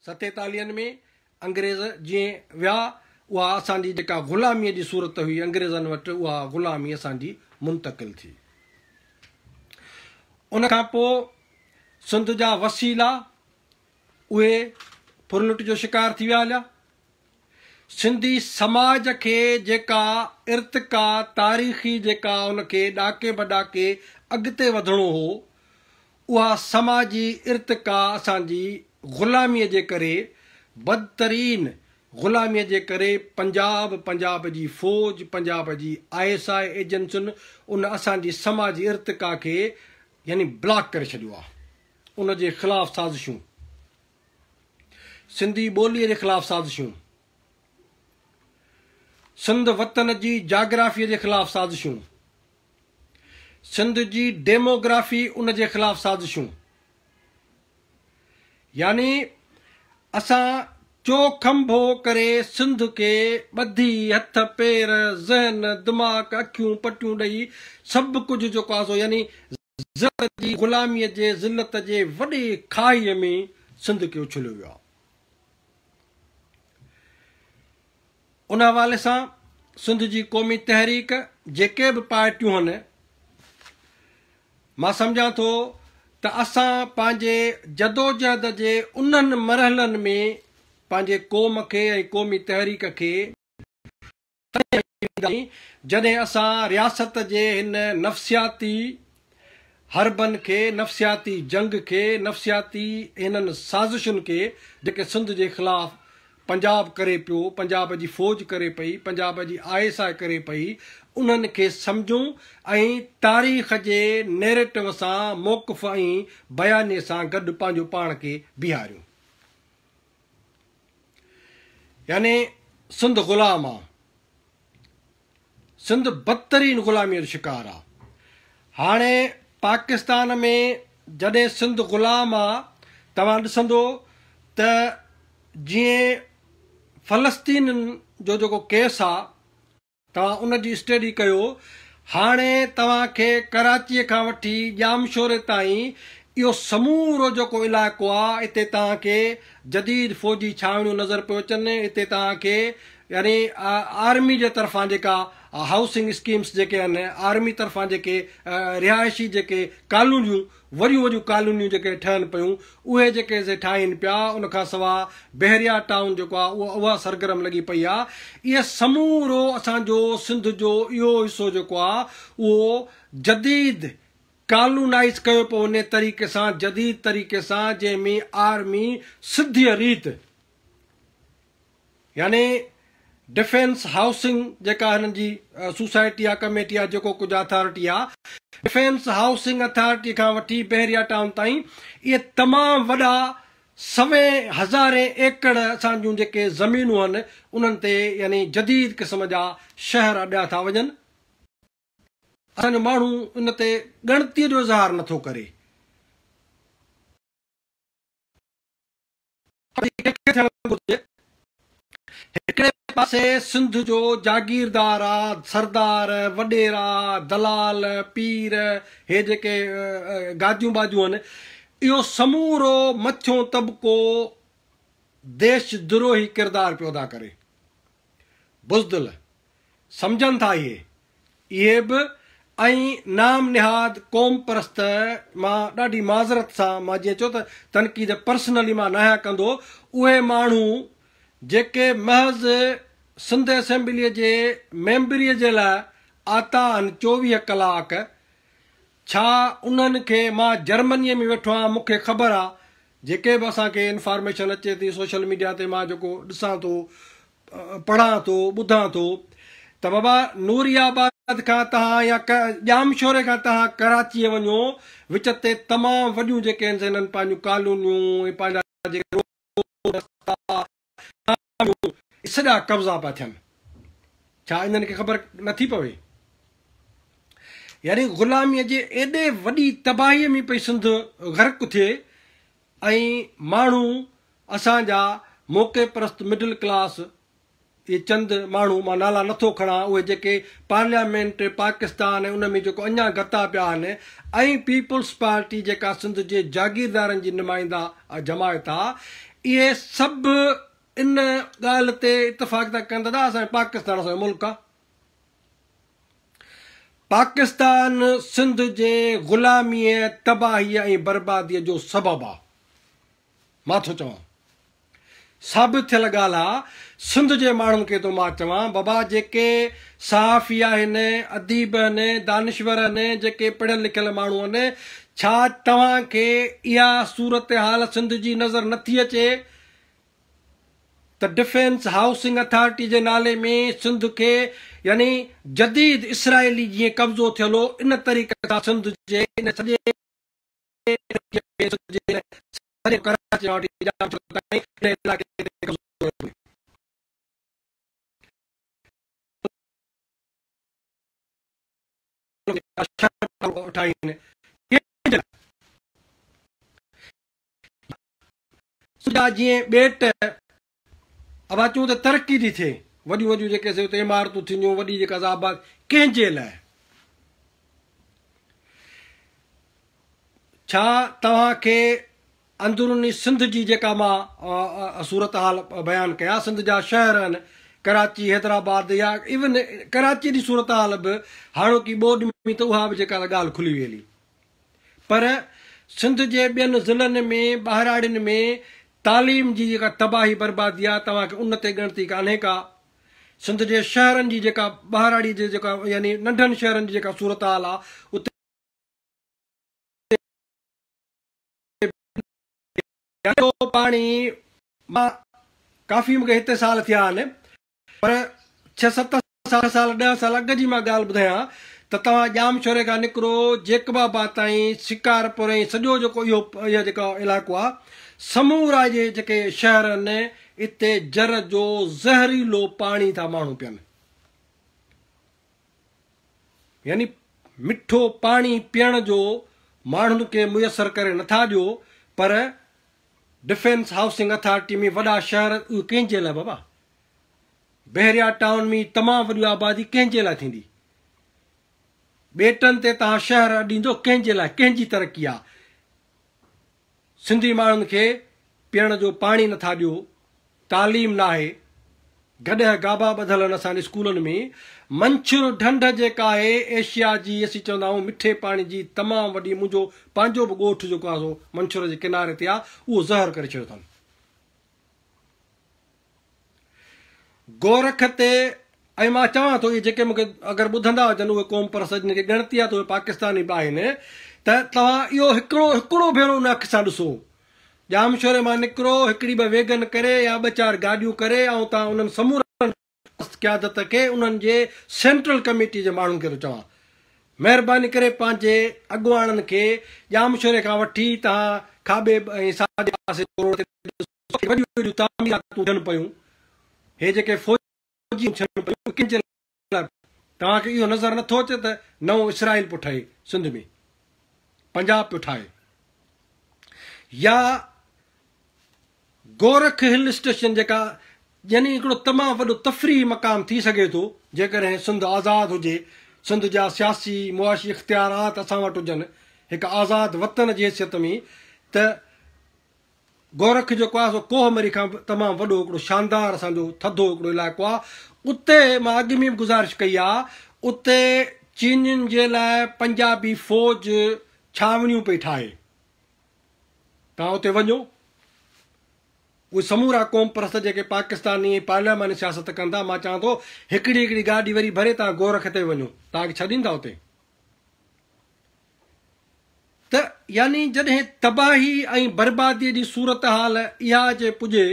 47 में अंग्रेज़ जीअं विया उहा असांजी जेका ग़ुलामीअ जी सूरत हुई अंग्रेज़नि वटि उहा ग़ुलामी असांजी मुंतक़िल थी। उन खां पोइ सिंध जा वसीला उहे फुरलुट जो शिकार थी विया हलिया। सिंधी समाज खे जेका इर्तिका तारीख़ी जेका उनखे ॾाके बॾाके अॻिते वधिणो हो उहा समाजी इर्तिका असांजी ग़ुलामीअ जे करे बदतरीन ग़ुलामीअ जे करे पंजाब जी फ़ौज पंजाब जी ISI एजेंसियुनि उन असांजी समाजी इर्तिका खे यानी ब्लॉक करे छॾियो आहे। उन जे ख़िलाफ़ साज़िशूं, सिंधी ॿोलीअ जे ख़िलाफ़ साज़िशूं, सिंध वतन जी जाग्राफ़ीअ जे ख़िलाफ़ साज़िशूं, सिंध जी डेमोग्राफी उन जे ख़िलाफ़ साज़िशूं, यानी असां चोखंभो करे सिंध खे ॿधी हथ पेर ज़हन दिमाग़ अखियूं पटियूं ॾेई सभु कुझु जेको आहे सो यानी जी ग़ुलामीअ जे ज़िलत जे वॾे खाईअ में सिंध खे उछलियो वियो आहे। उन हवाले सां सिंध जी क़ौमी तहरीक जेके बि पार्टियूं आहिनि मां सम्झां थो त असां पंहिंजे जदोजहद जे उन्हनि मरहलनि में पंहिंजे क़ौम खे ऐं क़ौमी तहरीक खे जॾहिं असां रियासत जे हिन नफ़्सियाती हरबनि खे नफ़्सियाती जंग खे नफ़्सियाती हिननि साज़िशुनि खे जेके सिंध जे ख़िलाफ़ पंजाब करे पियो, पंजाब जी फ़ौज करे पई, पंजाब जी ISI करे पई, उन्हनि खे सम्झूं ऐं तारीख़ जे नैरेटिव सां मौक़िफ़ ऐं बयाने सां गॾु पंहिंजो पाण खे बीहारियूं। यानी सिंध ग़ुलाम आहे, सिंध बदतरीन ग़ुलामीअ जो शिकार आहे। हाणे पाकिस्तान में जॾहिं सिंध ग़ुलाम आहे तव्हां ॾिसंदो त जीअं फ़लस्तीननि जो जेको केस आहे तव्हां उन जी स्टडी कयो। हाणे तव्हांखे कराचीअ खां वठी ॼामशोरे ताईं इहो समूरो जेको इलाइक़ो आहे हिते तव्हांखे जदीद फ़ौजी छावनियूं नज़र पियो अचनि। हिते तव्हांखे यानी आर्मी जे तरफ़ां जेका हाउसिंग स्कीम्स जेके आहिनि, आर्मी तरफ़ां जेके रिहाइशी जेके कॉलोनियूं वॾियूं वॾियूं कॉलोनियूं जेके ठहनि पियूं उहे जेके से ठाहिनि पिया। उनखां सवाइ बहरिया टाउन जेको आहे उहा सरगर्म लॻी पई आहे। इहे समूरो असांजो सिंध जो इहो हिसो जेको आहे उहो जदीद कॉलोनाइज़ कयो पियो उन तरीक़े सां, जदीद तरीक़े सां जंहिंमें आर्मी सिधी रीत यानी डिफेंस हाउसिंग जेका हिननि जी सोसाइटी आहे, कमेटी आहे, जेको कुझु अथॉरिटी आहे, डिफेंस हाउसिंग अथॉरिटी खां वठी बहरिया टाउन ताईं इहे तमामु वॾा 100,000 एकड़ असांजूं जेके ज़मीनूं आहिनि उन्हनि ते यानी जदीद क़िस्म जा शहर अॾिया था वञनि। असांजो माण्हू इन ते ॻणतीअ जो इज़हार नथो करे। हिकिड़े पासे सिंध जो जागीरदार आहे, सरदार, वॾेरा, दलाल, पीर, हे जेके गाजूं बाजूं आहिनि, इहो समूरो मथियों तबिको देशद्रोही किरदार पियो अदा करे। बुज़दिल सम्झनि था इहे बि ऐं नाम निहाद क़ौम परस्त। मां ॾाढी माज़रत सां मां जीअं चयो त तनक़ीद पर्सनली मां नया कंदो, उहे माण्हू जेके महज़ सिंध असेंबलीअ जे मेंबरीअ जे लाइ आता आहिनि 24 कलाक, छा उन्हनि खे मां जर्मनीअ में वेठो आहियां, मूंखे ख़बर आहे जेके बि असांखे इंफॉर्मेशन अचे थी सोशल मीडिया ते मां जेको ॾिसां थो, पढ़ां थो, ॿुधां थो त बाबा नूरियाबाद खां तव्हां या ॼामशोरे खां तव्हां कराचीअ वञो, विच ते तमामु वॾियूं जेके आहिनि हिननि पंहिंजूं कॉलोनियूं पंहिंजा जेके सॼा कब्ज़ा पिया थियनि। छा इन्हनि खे ख़बर नथी पवे? यानी ग़ुलामीअ जे एॾे वॾी तबाहीअ में पई सिंध ग़र्क़ थिए ऐं माण्हू असांजा मौक़े परस्त मिडिल क्लास इहे चंद माण्हू मां नाला नथो खणां उहे जेके पार्लियामेंट पाकिस्तान ऐं उन में जेको अञा गता पिया आहिनि ऐं पीपुल्स पार्टी जेका सिंध जे जागीरदारनि जी नुमाइंदा जमायत आहे इहे सभु इन ॻाल्हि ते इतफ़ाक़ था कनि दादा असांजो पाकिस्तान असांजो मुल्क आहे पाकिस्तान सिंध जे ग़ुलामीअ तबाहीअ ऐं बर्बादीअ जो सबबु आहे मां थो चवां साबित थियल ॻाल्हि आहे सिंध जे माण्हुनि खे थो मां चवां बाबा जेके सहाफ़ी आहिनि अदीब आहिनि दानिश्वर आहिनि जेके पढ़ियल लिखियल माण्हू आहिनि छा तव्हांखे इहा सूरत हाल सिंध जी नज़र नथी अचे त डिफेंस हाउसिंग अथॉरिटी जे नाले में सिंध खे यानी जदीद इसराइली जीअं कब्ज़ो थियल हो इन तरीक़े सां सिंध जे इन सॼे कराची जीअं ॿेट अब अचूं त तरक़ी थी थिए वॾियूं वॾियूं जेके हुते इमारतूं थींदियूं वॾी जेका आबाद कंहिंजे लाइ छा तव्हांखे अंदरूनी सिंध जी जेका मां सूरत हाल बयानु कया सिंध जा शहर आहिनि कराची हैदराबाद या इवन कराची जी सूरत हाल बि हाणोकी ॿोॾ में त उहा बि जेका ॻाल्हि खुली वेली पर सिंध जे ॿियनि ज़िलनि में ॿाहिराड़ियुनि में तालीम जी जेका तबाही बर्बादी आहे तव्हांखे उन ते ॻणती कान्हे का सिंध जे शहरनि जी जेका ॿाहिराड़ी जी जेका यानी नंढनि शहरनि जी जेका सूरत हाल आहे उते पाणी मां काफ़ी मूंखे हिते साल थिया आहिनि पर 6-7 साल 10 साल अॻु जी मां ॻाल्हि ॿुधायां त तव्हां जाम छोरे खां निकिरो जेकबाबा ताईं शिकारपुर ऐं सॼो जेको इहो जेको इलाइक़ो आहे समूरा जे जेके शहर आहिनि इते जर जो ज़हरीलो पाणी था माण्हू पीअनि यानी मिठो पाणी पीअण जो माण्हुनि खे मुयसरु करे नथा ॾियो पर डिफेंस हाउसिंग अथॉरिटी में वॾा शहर उहे कंहिंजे लाइ बाबा बहरिया टाउन में तमामु वॾी आबादी कंहिंजे लाइ थींदी ॿेटनि ते तव्हां शहर ॾींदो कंहिंजे लाइ कंहिंजी तरक़ी आहे सिंधी माण्हुनि खे पीअण जो पाणी नथा ॾियो तालीम न आहे गॾह गाबा ॿधल आहिनि असांजे स्कूलनि में मंछुर ढंढ जेका आहे एशिया जी असीं चवंदा आहियूं मिठे पाणी जी तमामु वॾी मुंहिंजो पंहिंजो बि ॻोठु जेको आहे सो मंछुर जे किनारे ते आहे उहो ज़हर करे छॾियो अथनि गोरख ते ऐं मां चवां थो इहे जेके मूंखे अगरि ॿुधंदा हुजनि उहे क़ौम परस्त जिन खे ॻणती आहे त उहे पाकिस्तानी बि आहिनि त तव्हां इहो हिकिड़ो भेरो उन अखि सां ॾिसो जामशोरे मां निकिरो हिकिड़ी ॿ वेगन करे या 2-4 गाॾियूं करे ऐं तव्हां उन्हनि समूरनि क़यादत खे उन्हनि जे सेंट्रल कमेटी जे माण्हुनि खे थो चवां महिरबानी करे पंहिंजे अॻुवाणनि खे जामशोरे खां वठी तव्हां खाॿे ऐं साॼे पासे वॾियूं वॾियूं तामीरातूं थियनि पियूं हे जेके फौजी थियनि पियूं कंहिंजे लाइ तव्हांखे इहो नज़र नथो अचे त नओं इसराइल पियो ठहे सिंध में पंजाब पियो ठाहे या गोरख हिल स्टेशन जेका यानी हिकिड़ो तमामु वॾो तफ़रीह मक़ाम थी सघे थो जेकॾहिं सिंध आज़ादु हुजे सिंध जा सियासी मुआशी इख़्तियारात असां वटि हुजनि हिकु आज़ादु वतन जी हैसियत में त गोरख जेको आहे सो कोहमरी खां तमामु वॾो हिकिड़ो शानदार असांजो थधो हिकिड़ो इलाइक़ो आहे उते मां अॻु में बि गुज़ारिश कई आहे उते चीनियुनि जे लाइ पंजाबी फ़ौज छावनियूं पई ठाहे तव्हां उते वञो उहे समूरा क़ौम परस्त जेके पाकिस्तानी पार्लियामानी सियासत कंदा मां चवां थो हिकिड़ी गाॾी वरी भरे तव्हां गोरख ते वञो तव्हांखे छॾींदा उते त यानी जॾहिं तबाही ऐं बर्बादीअ जी सूरत हाल इहा जे पुॼे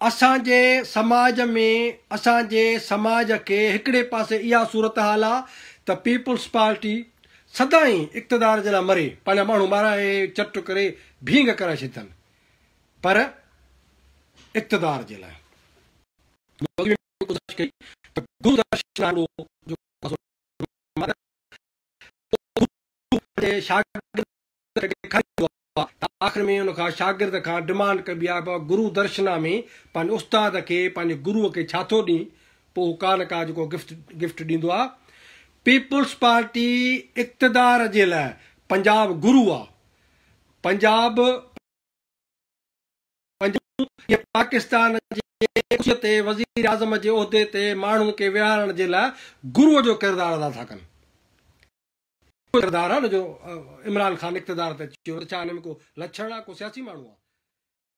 असांजे समाज में असांजे समाज खे हिकिड़े पासे इहा सूरत हाल आहे त पीपुल्स पार्टी सदाईं इक़्तिदार जे लाइ मरे पंहिंजा माण्हू माराए चट करे भींग करे छॾनि पर इक़्तिदार जे लाइ आख़िर में उनखां शागिर्द खां डिमांड कबी आहे गुरु दर्शना में पंहिंजे उस्ताद खे पंहिंजे गुरुअ खे छा थो ॾी, पोइ का न का जेको गिफ्ट ॾींदो आहे। पीपुल्स पार्टी इक़्तिदार जे लाइ पंजाब गुरु आहे। पंजाब पाकिस्तान जे ते वज़ीर आज़म जे उहिदे ते माण्हुनि खे विहारण जे लाइ गुरुअ जो किरदारु अदा था कनि। किरदारु आहे न जो इमरान ख़ान इक़्तिदार ते अची वियो, छा हिन में को लक्षण आहे, को सियासी माण्हू आहे?